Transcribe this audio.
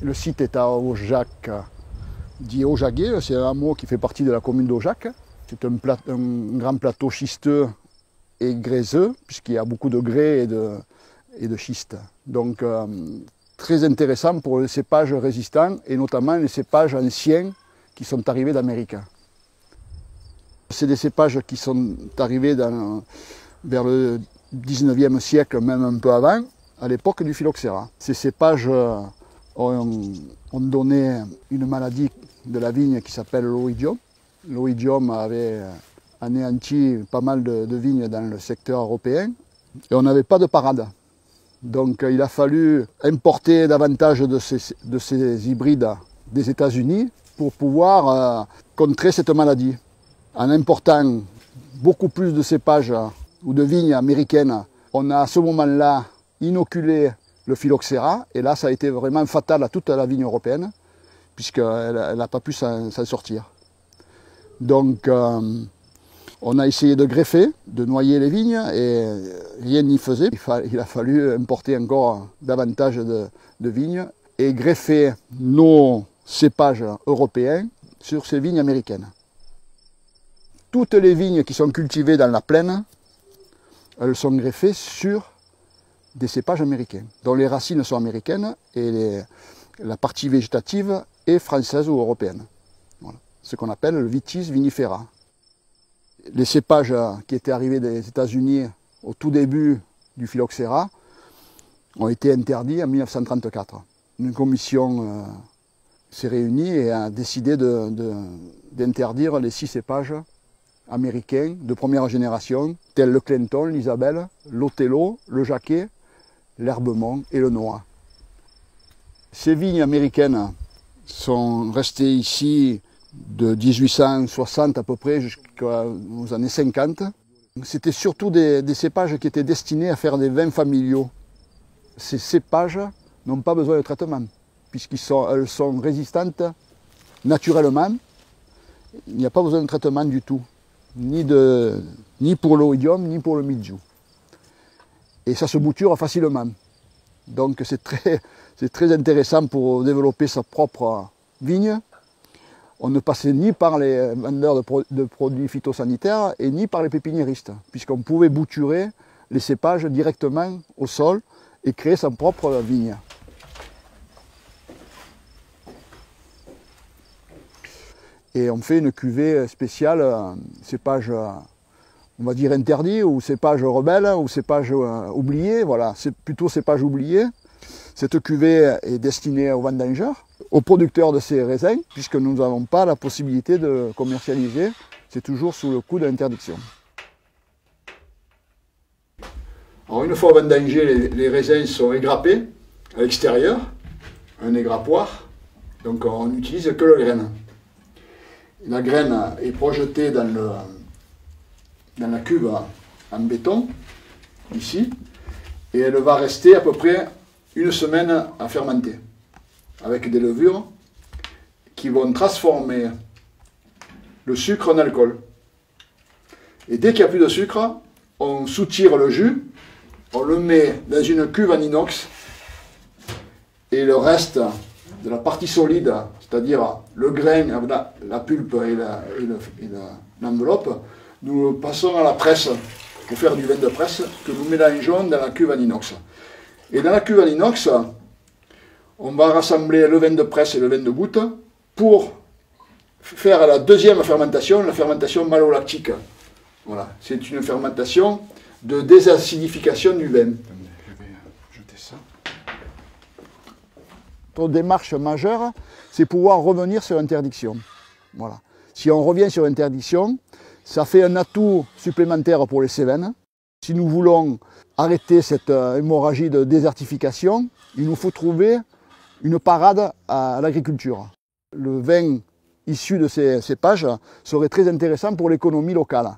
Le site est à Aujac, dit Aujaguet, c'est un hameau qui fait partie de la commune d'Aujac. C'est un grand plateau schisteux et gréseux, puisqu'il y a beaucoup de grès et de schiste. Donc très intéressant pour les cépages résistants, et notamment les cépages anciens qui sont arrivés d'Amérique. C'est des cépages qui sont arrivés vers le 19e siècle, même un peu avant, à l'époque du phylloxéra. Ces cépages ont donné une maladie de la vigne qui s'appelle l'oïdium. L'oïdium avait anéanti pas mal de vignes dans le secteur européen et on n'avait pas de parade. Donc il a fallu importer davantage de ces hybrides des États-Unis pour pouvoir contrer cette maladie. En important beaucoup plus de cépages ou de vignes américaines, on a à ce moment-là inoculé le phylloxéra, et là ça a été vraiment fatal à toute la vigne européenne, puisqu'elle n'a pas pu s'en sortir. Donc on a essayé de greffer, de noyer les vignes, et rien n'y faisait. Il a fallu importer encore davantage de vignes et greffer nos cépages européens sur ces vignes américaines. Toutes les vignes qui sont cultivées dans la plaine, elles sont greffées sur des cépages américains, dont les racines sont américaines et la partie végétative est française ou européenne. Voilà. Ce qu'on appelle le vitis vinifera. Les cépages qui étaient arrivés des États-Unis au tout début du phylloxéra ont été interdits en 1934. Une commission s'est réunie et a décidé d'interdire les 6 cépages américains de première génération, tels le Clinton, l'Isabelle, l'Othello, le Jacquet, l'Herbemont et le Noah. Ces vignes américaines sont restées ici de 1860 à peu près jusqu'aux années 50. C'était surtout des cépages qui étaient destinés à faire des vins familiaux. Ces cépages n'ont pas besoin de traitement, puisqu'elles sont résistantes naturellement. Il n'y a pas besoin de traitement du tout, ni pour l'oïdium, ni pour le mildiou. Et ça se bouture facilement. Donc c'est très intéressant pour développer sa propre vigne. On ne passait ni par les vendeurs de produits phytosanitaires et ni par les pépiniéristes, puisqu'on pouvait bouturer les cépages directement au sol et créer sa propre vigne. Et on fait une cuvée spéciale, cépage, on va dire interdit, ou cépage rebelle, ou cépage oublié. Voilà, c'est plutôt cépage oublié. Cette cuvée est destinée aux vendangeurs, aux producteurs de ces raisins, puisque nous n'avons pas la possibilité de commercialiser. C'est toujours sous le coup de l'interdiction. Alors une fois vendangés, les raisins sont égrappés à l'extérieur, un égrappoir. Donc on n'utilise que la graine. La graine est projetée dans la cuve en béton, ici, et elle va rester à peu près une semaine à fermenter, avec des levures qui vont transformer le sucre en alcool. Et dès qu'il n'y a plus de sucre, on soutire le jus, on le met dans une cuve en inox, et le reste de la partie solide, c'est-à-dire le grain, la pulpe et l'enveloppe, nous le passons à la presse pour faire du vin de presse que nous mélangeons dans la cuve en inox. Et dans la cuve en inox, on va rassembler le vin de presse et le vin de goutte pour faire la deuxième fermentation, la fermentation malolactique. Voilà, c'est une fermentation de désacidification du vin. Je vais jeter ça. Notre démarche majeure, c'est pouvoir revenir sur l'interdiction. Voilà. Si on revient sur l'interdiction, ça fait un atout supplémentaire pour les Cévennes. Si nous voulons arrêter cette hémorragie de désertification, il nous faut trouver une parade à l'agriculture. Le vin issu de ces cépages serait très intéressant pour l'économie locale.